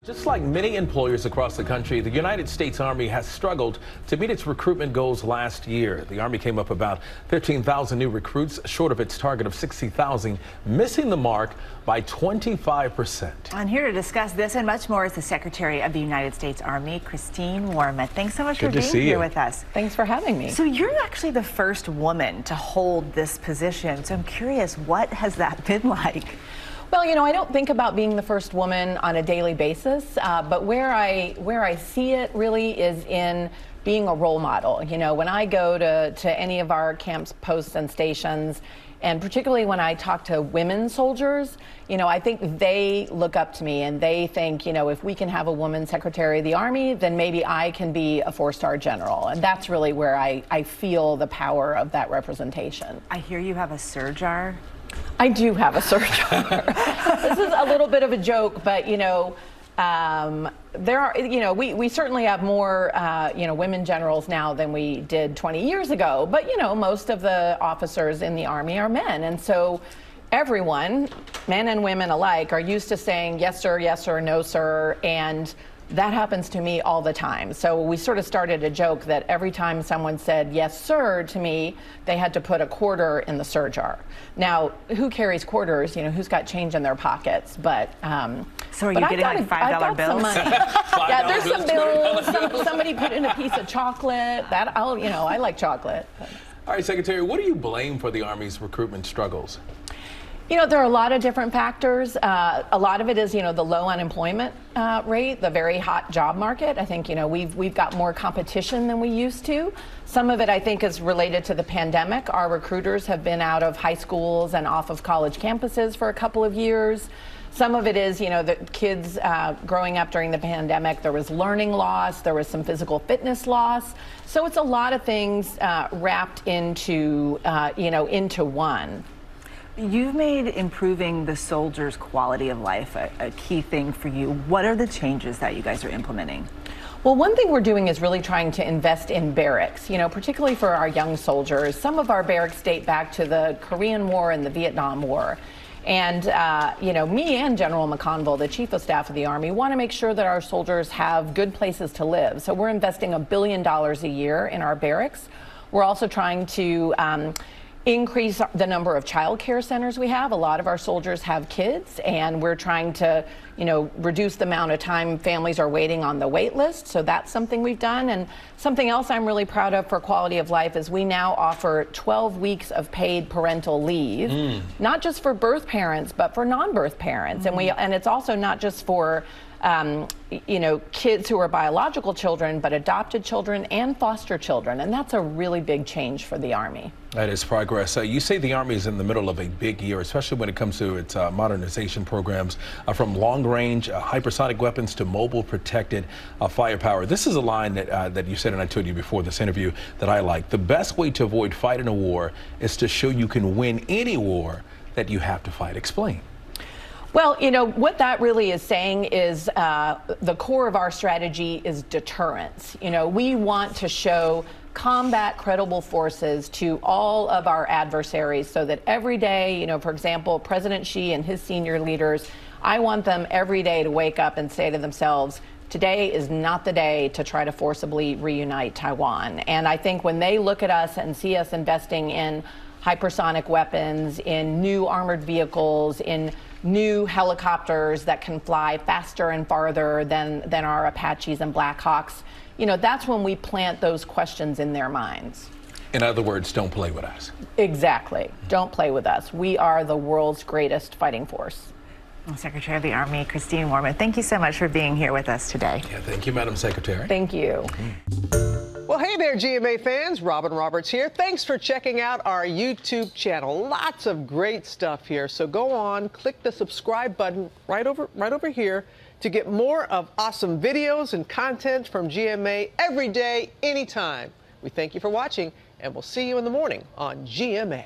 Just like many employers across the country, the United States Army has struggled to meet its recruitment goals last year. The Army came up about 15,000 new recruits, short of its target of 60,000, missing the mark by 25%. And here to discuss this and much more is the Secretary of the United States Army, Christine Wormuth. Thanks so much for being here with us. Thanks for having me. So you're actually the first woman to hold this position. So I'm curious, what has that been like? Well, you know, I don't think about being the first woman on a daily basis, but where I see it really is in being a role model. You know, when I go to any of our camps, posts, and stations, and particularly when I talk to women soldiers, you know, I think they look up to me and they think, you know, if we can have a woman Secretary of the Army, then maybe I can be a four-star general. And that's really where I feel the power of that representation. I hear you have a SIR. I do have a SIR. This is a little bit of a joke, but you know, there are, you know, we certainly have more, you know, women generals now than we did 20 years ago. But you know, most of the officers in the Army are men, and so everyone, men and women alike, are used to saying yes sir, no sir, and that happens to me all the time. So we sort of started a joke that every time someone said yes sir to me, they had to put a quarter in the SIR jar. Now, who carries quarters? You know, who's got change in their pockets? But so are you getting like $5 bills? Yeah, there's some bills. Somebody put in a piece of chocolate. That you know, I like chocolate. All right, Secretary, what do you blame for the Army's recruitment struggles? You know, there are a lot of different factors. A lot of it is, you know, the low unemployment rate, the very hot job market. I think, you know, we've got more competition than we used to. Some of it, I think, is related to the pandemic. Our recruiters have been out of high schools and off of college campuses for a couple of years. Some of it is, you know, the kids growing up during the pandemic, there was learning loss, there was some physical fitness loss. So it's a lot of things wrapped into, you know, into one. You've made improving the soldiers' quality of life a key thing for you. What are the changes that you guys are implementing? Well, one thing we're doing is really trying to invest in barracks, you know, particularly for our young soldiers. Some of our barracks date back to the Korean War and the Vietnam War. And, you know, me and General McConville, the Chief of Staff of the Army, want to make sure that our soldiers have good places to live. So we're investing $1 billion a year in our barracks. We're also trying to increase the number of child care centers we have. A lot of our soldiers have kids, and we're trying to, you know, reduce the amount of time families are waiting on the wait list. So that's something we've done. And something else I'm really proud of for quality of life is we now offer 12 weeks of paid parental leave, not just for birth parents, but for non-birth parents. And it's also not just for you know, kids who are biological children, but adopted children and foster children. And that's a really big change for the Army. That is progress. You say the Army is in the middle of a big year, especially when it comes to its modernization programs, from long-range hypersonic weapons to mobile protected firepower. This is a line that you said, and I told you before this interview, that I like. The best way to avoid fighting a war is to show you can win any war that you have to fight. Explain. Well, you know, what that really is saying is the core of our strategy is deterrence. You know, we want to show combat credible forces to all of our adversaries so that every day, you know, for example, President Xi and his senior leaders, I want them every day to wake up and say to themselves, today is not the day to try to forcibly reunite Taiwan. And I think when they look at us and see us investing in hypersonic weapons, in new armored vehicles, in new helicopters that can fly faster and farther than our Apaches and Blackhawks, you know, that's when we plant those questions in their minds. In other words, don't play with us. Exactly. Don't play with us. We are the world's greatest fighting force. Secretary of the Army, Christine Wormuth, thank you so much for being here with us today. Yeah, thank you, Madam Secretary. Thank you. Well, hey there, GMA fans. Robin Roberts here. Thanks for checking out our YouTube channel. Lots of great stuff here. So go on, click the subscribe button right over here to get more of awesome videos and content from GMA every day, anytime. We thank you for watching, and we'll see you in the morning on GMA.